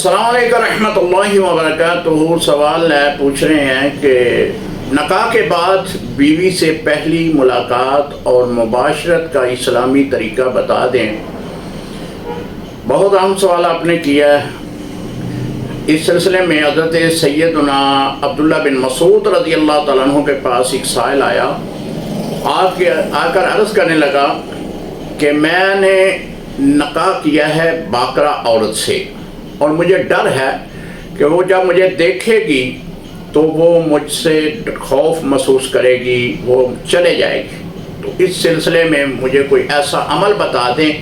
السلام علیکم رحمۃ اللہ وبرکاتہ۔ سوال ہے، پوچھ رہے ہیں کہ نکاح کے بعد بیوی سے پہلی ملاقات اور مباشرت کا اسلامی طریقہ بتا دیں۔ بہت اہم سوال آپ نے کیا ہے۔ اس سلسلے میں حضرت سیدنا عبداللہ بن مسعود رضی اللہ تعالیٰ عنہ کے پاس ایک سائل آیا، آ کر عرض کرنے لگا کہ میں نے نکاح کیا ہے باقرہ عورت سے، اور مجھے ڈر ہے کہ وہ جب مجھے دیکھے گی تو وہ مجھ سے خوف محسوس کرے گی، وہ چلے جائے گی۔ تو اس سلسلے میں مجھے کوئی ایسا عمل بتا دیں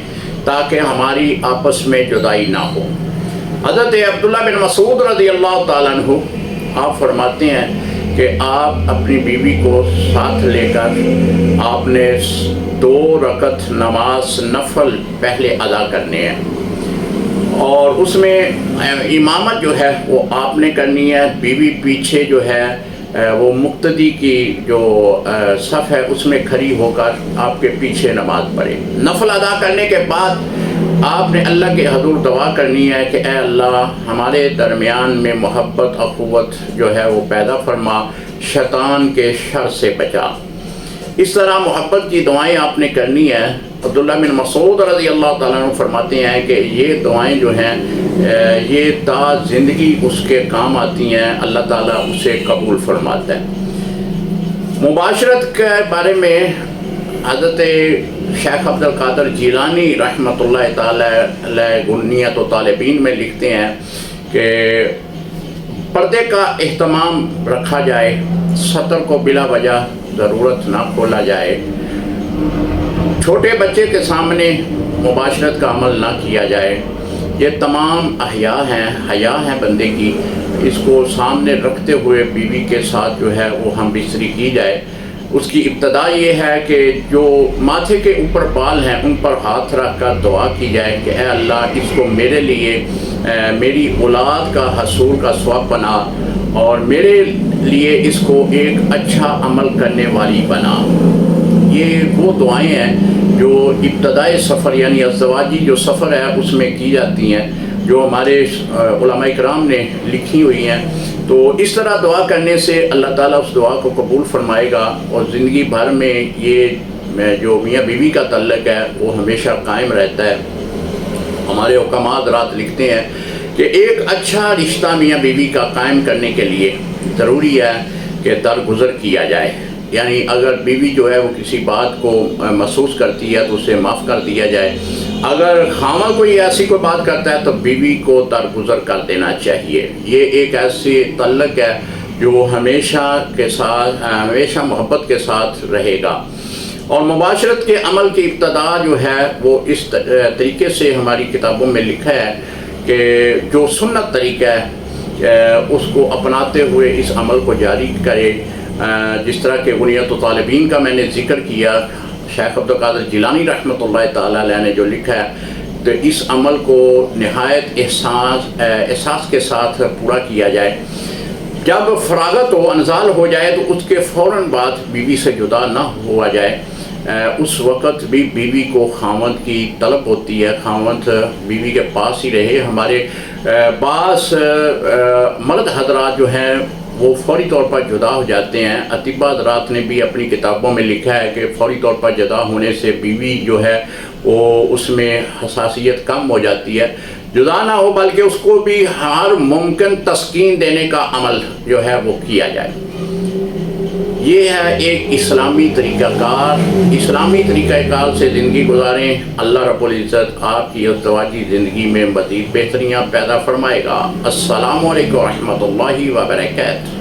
تاکہ ہماری آپس میں جدائی نہ ہو۔ حضرت عبداللہ بن مسعود رضی اللہ تعالیٰ عنہ آپ فرماتے ہیں کہ آپ اپنی بیوی کو ساتھ لے کر آپ نے 2 رکعت نماز نفل پہلے ادا کرنے ہیں، اور اس میں امامت جو ہے وہ آپ نے کرنی ہے۔ بیوی پیچھے جو ہے وہ مقتدی کی جو صف ہے اس میں کھڑی ہو کر آپ کے پیچھے نماز پڑھے۔ نفل ادا کرنے کے بعد آپ نے اللہ کے حضور دعا کرنی ہے کہ اے اللہ ہمارے درمیان میں محبت اخوت جو ہے وہ پیدا فرما، شیطان کے شر سے بچا۔ اس طرح محبت کی دعائیں آپ نے کرنی ہے۔ عبداللہ بن مسعود رضی اللہ تعالیٰ عنہ فرماتے ہیں کہ یہ دعائیں جو ہیں یہ تا زندگی اس کے کام آتی ہیں، اللہ تعالیٰ اسے قبول فرماتا ہے۔ مباشرت کے بارے میں حضرت شیخ عبد القادر جیلانی رحمۃ اللہ تعالیٰ علیہ غنیۃ و طالبین میں لکھتے ہیں کہ پردے کا اہتمام رکھا جائے، سطر کو بلا وجہ ضرورت نہ کھولا جائے، چھوٹے بچے کے سامنے مباشرت کا عمل نہ کیا جائے۔ یہ تمام حیا ہیں بندے کی، اس کو سامنے رکھتے ہوئے بیوی کے ساتھ جو ہے وہ ہم بستری کی جائے۔ اس کی ابتدا یہ ہے کہ جو ماتھے کے اوپر بال ہیں ان پر ہاتھ رکھ کر دعا کی جائے کہ اے اللہ اس کو میرے لیے میری اولاد کا حصول کا ثواب بنا، اور میرے لیے اس کو ایک اچھا عمل کرنے والی بنا۔ یہ وہ دعائیں ہیں جو ابتدائی سفر یعنی ازدواجی جو سفر ہے اس میں کی جاتی ہیں، جو ہمارے علماء کرام نے لکھی ہوئی ہیں۔ تو اس طرح دعا کرنے سے اللہ تعالیٰ اس دعا کو قبول فرمائے گا، اور زندگی بھر میں یہ جو میاں بیوی کا تعلق ہے وہ ہمیشہ قائم رہتا ہے۔ ہمارے حکماء حضرات لکھتے ہیں کہ ایک اچھا رشتہ میاں بیوی کا قائم کرنے کے لیے ضروری ہے کہ درگزر کیا جائے، یعنی اگر بیوی جو ہے وہ کسی بات کو محسوس کرتی ہے تو اسے معاف کر دیا جائے۔ اگر خاوند کوئی ایسی کوئی بات کرتا ہے تو بیوی کو درگزر کر دینا چاہیے۔ یہ ایک ایسی تعلق ہے جو ہمیشہ محبت کے ساتھ رہے گا۔ اور مباشرت کے عمل کی ابتدا جو ہے وہ اس طریقے سے ہماری کتابوں میں لکھا ہے کہ جو سنت طریقہ ہے اس کو اپناتے ہوئے اس عمل کو جاری کرے، جس طرح کہ غنیۃ و طالبین کا میں نے ذکر کیا، شیخ عبد القادر جیلانی رحمۃ اللہ تعالیٰ علیہ نے جو لکھا ہے، تو اس عمل کو نہایت احساس کے ساتھ پورا کیا جائے۔ جب فراغت و انزال ہو جائے تو اس کے فوراً بعد بیوی سے جدا نہ ہوا جائے۔ اس وقت بھی بیوی کو خاوند کی طلب ہوتی ہے، خاوند بیوی کے پاس ہی رہے۔ ہمارے بعض مرد حضرات جو ہیں وہ فوری طور پر جدا ہو جاتے ہیں۔ اطباء حضرات نے بھی اپنی کتابوں میں لکھا ہے کہ فوری طور پر جدا ہونے سے بیوی جو ہے وہ اس میں حساسیت کم ہو جاتی ہے۔ جدا نہ ہو بلکہ اس کو بھی ہر ممکن تسکین دینے کا عمل جو ہے وہ کیا جائے۔ یہ ہے ایک اسلامی طریقہ کار۔ اسلامی طریقہ کار سے زندگی گزاریں، اللہ رب العزت آپ کی ازدواجی زندگی میں مزید بہتریاں پیدا فرمائے گا۔ السلام علیکم ورحمۃ اللہ وبرکاتہ۔